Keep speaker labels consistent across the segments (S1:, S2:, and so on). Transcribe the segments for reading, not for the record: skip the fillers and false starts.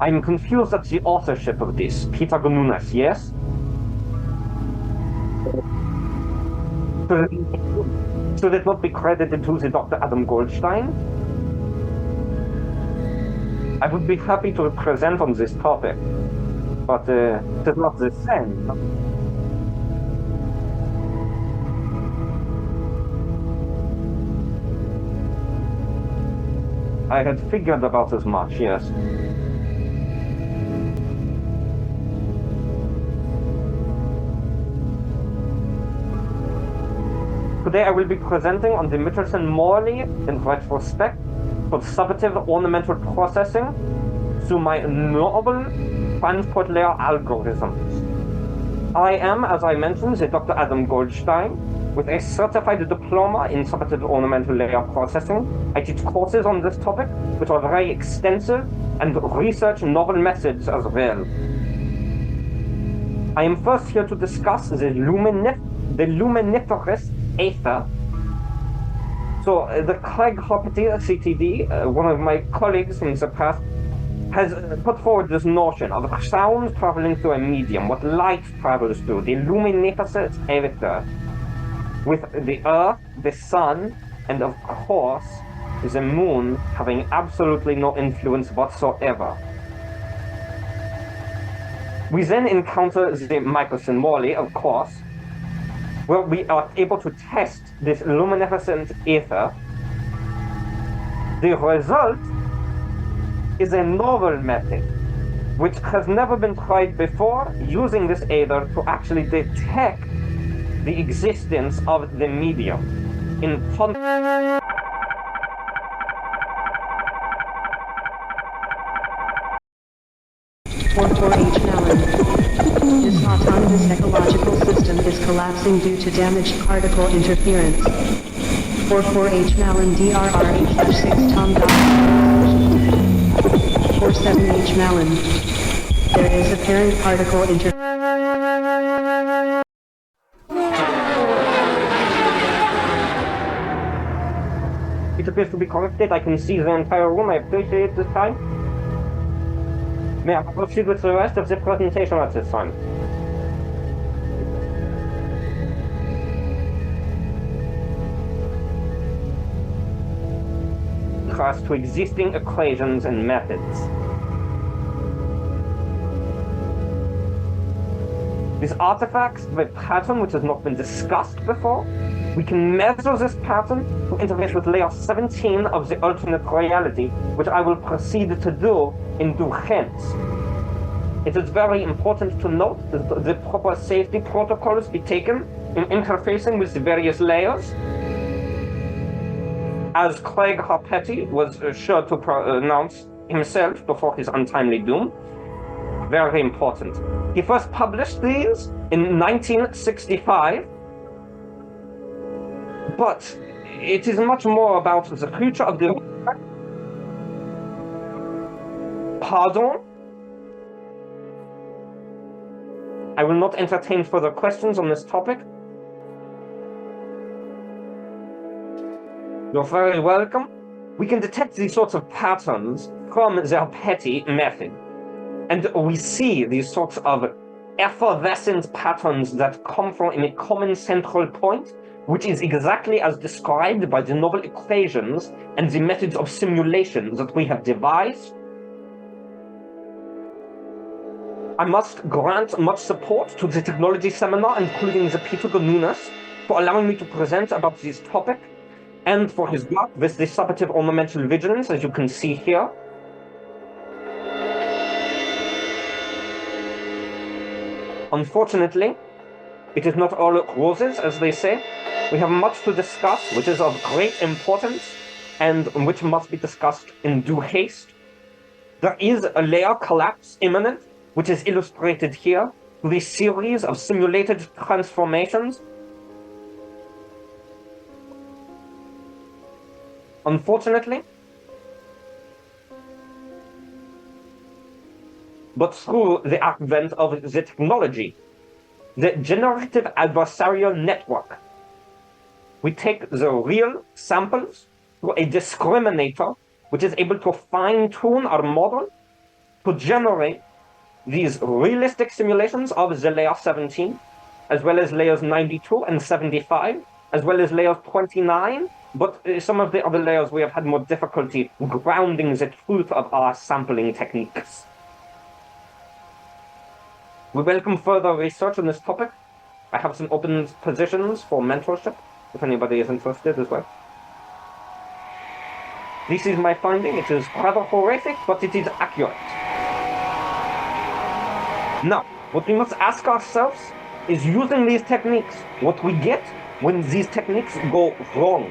S1: I'm confused at the authorship of this. Peter Nunes, yes? Should it not be credited to the Dr. Adam Goldstein? I would be happy to present on this topic, but it is not the same. I had figured about as much, yes. Today I will be presenting on the Michelson-Morley in retrospect for substantive ornamental processing through my novel transport layer algorithms. I am, as I mentioned, the Dr. Adam Goldstein with a certified diploma in substantive ornamental layer processing. I teach courses on this topic, which are very extensive, and research novel methods as well. I am first here to discuss the luminiferous ether. So the Craig Hopperty, C.T.D, one of my colleagues from the past, has put forward this notion of sound traveling through a medium, what light travels through, the luminiferous ether, with the Earth, the Sun, and of course, the Moon having absolutely no influence whatsoever. We then encounter the Michelson-Morley, of course, where we are able to test this luminescent ether. The result is a novel method, which has never been tried before, using this ether to actually detect the existence of the medium in
S2: 44H Mellon. This autonomous ecological system is collapsing due to damaged particle interference. 44H Mellon DRRH-6 Tom. 47H Mellon. There is apparent particle interference.
S1: It appears to be corrected. I can see the entire room. I appreciate this time. May I proceed with the rest of the presentation at this time? Contrast to existing equations and methods. These artifacts have a pattern which has not been discussed before. We can measure this pattern to interface with layer 17 of the alternate reality, which I will proceed to do in due hence. It is very important to note that the proper safety protocols be taken in interfacing with the various layers. As Craig Hopperty was sure to pronounce himself before his untimely doom. Very important. He first published these in 1965, but it is much more about the future of the... Pardon? I will not entertain further questions on this topic. You're very welcome. We can detect these sorts of patterns from the Hopperty method. And we see these sorts of effervescent patterns that come from a common central point, which is exactly as described by the novel equations and the methods of simulation that we have devised. I must grant much support to the technology seminar, including the Peter Nunes, for allowing me to present about this topic, and for his work with the subjective ornamental vigilance, as you can see here. Unfortunately, it is not all roses, as they say. We have much to discuss, which is of great importance, and which must be discussed in due haste. There is a layer collapse imminent, which is illustrated here through the series of simulated transformations. Unfortunately, but through the advent of the technology, the generative adversarial network, we take the real samples through a discriminator, which is able to fine-tune our model to generate these realistic simulations of the layer 17, as well as layers 92 and 75, as well as layers 29, but some of the other layers we have had more difficulty grounding the truth of our sampling techniques. We welcome further research on this topic. I have some open positions for mentorship, if anybody is interested as well. This is my finding. It is rather horrific, but it is accurate. Now, what we must ask ourselves is, using these techniques, what we get when these techniques go wrong.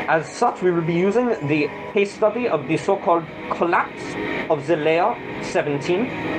S1: As such, we will be using the case study of the so-called collapse of the layer 17.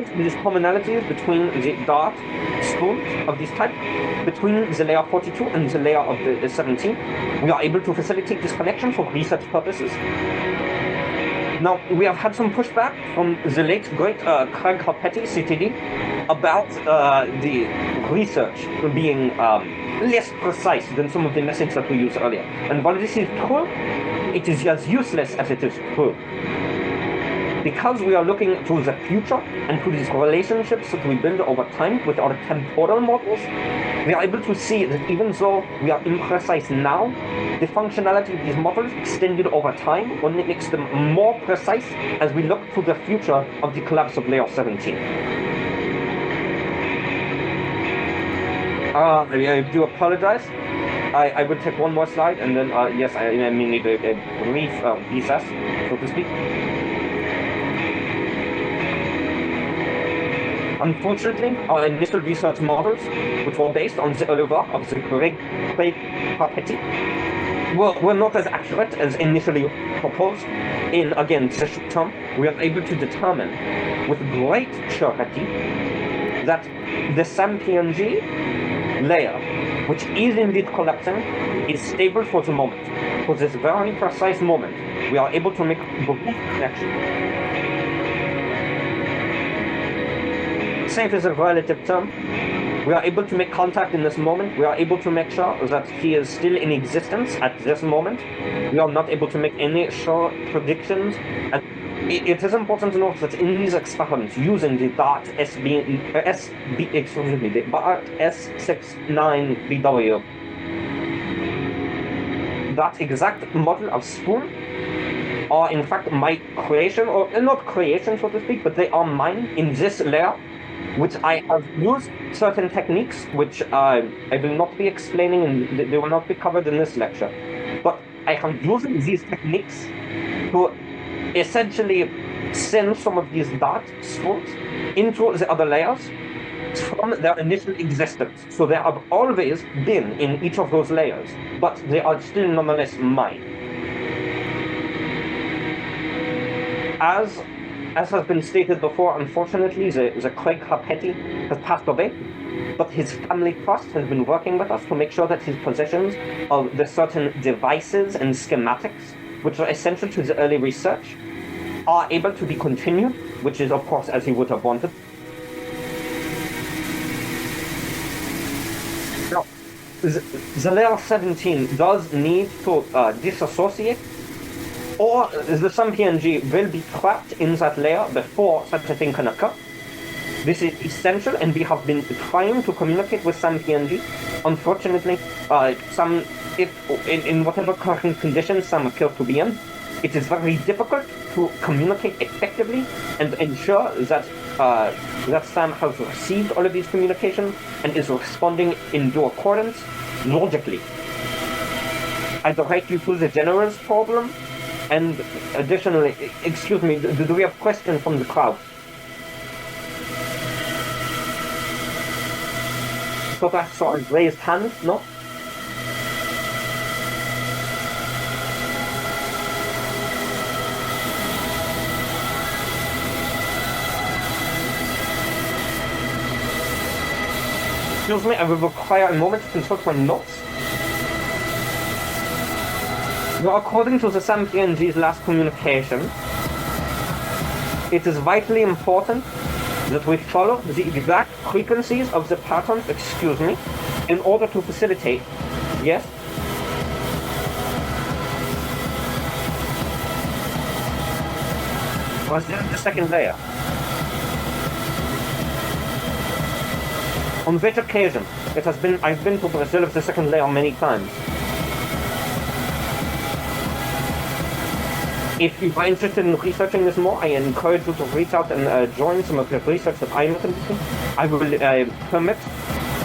S1: because there is commonalities between the dart spools of this type, between the layer 42 and the layer of the 17, we are able to facilitate this connection for research purposes. Now, we have had some pushback from the late great Craig Harpetti, C.T.D, about the research being less precise than some of the methods that we used earlier. And while this is true, it is as useless as it is true. Because we are looking to the future and to these relationships that we build over time with our temporal models, we are able to see that even though we are imprecise now, the functionality of these models extended over time only makes them more precise as we look to the future of the collapse of layer 17. I do apologize. I will take one more slide and then, yes, I may need a brief recess, so to speak. Unfortunately, our initial research models, which were based on the early work of the Craig Harpetti, were not as accurate as initially proposed. In, again, the short term, we are able to determine with great surety that the SAM-PNG layer, which is indeed collapsing, is stable for the moment. For this very precise moment, we are able to make a good connection. Safe is a relative term. We are able to make contact in this moment. We are able to make sure that he is still in existence at this moment. We are not able to make any sure predictions. And it is important to note that in these experiments, using the DART S69BW, that exact model of spool are in fact my creation, or not creation so to speak, but they are mine in this layer, which I have used certain techniques, which I will not be explaining and they will not be covered in this lecture. But I have used these techniques to essentially send some of these dart spools into the other layers from their initial existence. So they have always been in each of those layers, but they are still nonetheless mine. As has been stated before, unfortunately, the Craig Harpetti has passed away, but his family trust has been working with us to make sure that his possessions of the certain devices and schematics, which are essential to the early research, are able to be continued, which is, of course, as he would have wanted. Now, the layer 17 does need to disassociate, or the SAM-PNG will be trapped in that layer before such a thing can occur. This is essential, and we have been trying to communicate with SAM-PNG. Unfortunately, in whatever current conditions SAM appears to be in, it is very difficult to communicate effectively and ensure that that SAM has received all of these communications and is responding in due accordance logically. I direct you to the general's problem. And additionally, excuse me, do we have questions from the crowd? So that's sort of raised hands, no? Excuse me, I will require a moment to consult my notes. Now, according to the SAM-PNG's last communication, it is vitally important that we follow the exact frequencies of the patterns, in order to facilitate, yes? Was there the second layer? On which occasion? I've been to Brazil of the second layer many times. If you are interested in researching this more, I encourage you to reach out and join some of the research that I'm interested in. I will permit.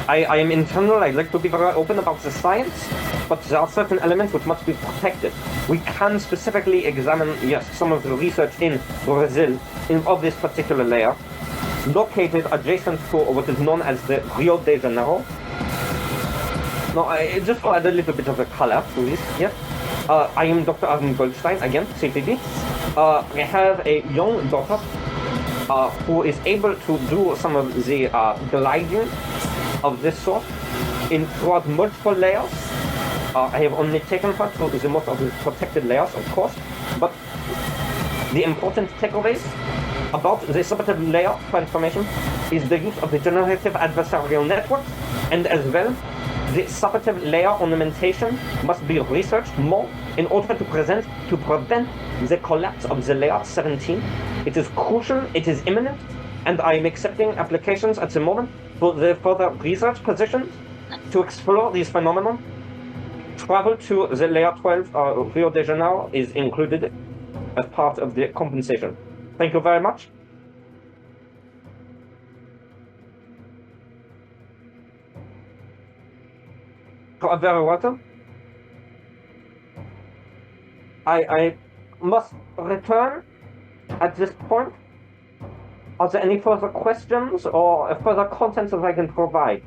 S1: I am internal, I like to be very open about the science, but there are certain elements which must be protected. We can specifically examine, yes, some of the research in Brazil of this particular layer, located adjacent to what is known as the Rio de Janeiro. Now, just to add a little bit of a color to this, yes. I am Dr. Goldstein, again, C.T.D. I have a young daughter who is able to do some of the gliding of this sort throughout multiple layers. I have only taken her to the most of the protected layers, of course, but the important takeaways about the substantive layer transformation is the use of the generative adversarial networks, and as well, the substantive layer ornamentation must be researched more in order to prevent the collapse of the layer 17. It is crucial, it is imminent, and I am accepting applications at the moment for the further research positions to explore these phenomena. Travel to the layer 12 Rio de Janeiro is included as part of the compensation. Thank you very much. You are very welcome. I must return at this point. Are there any further questions or further content that I can provide?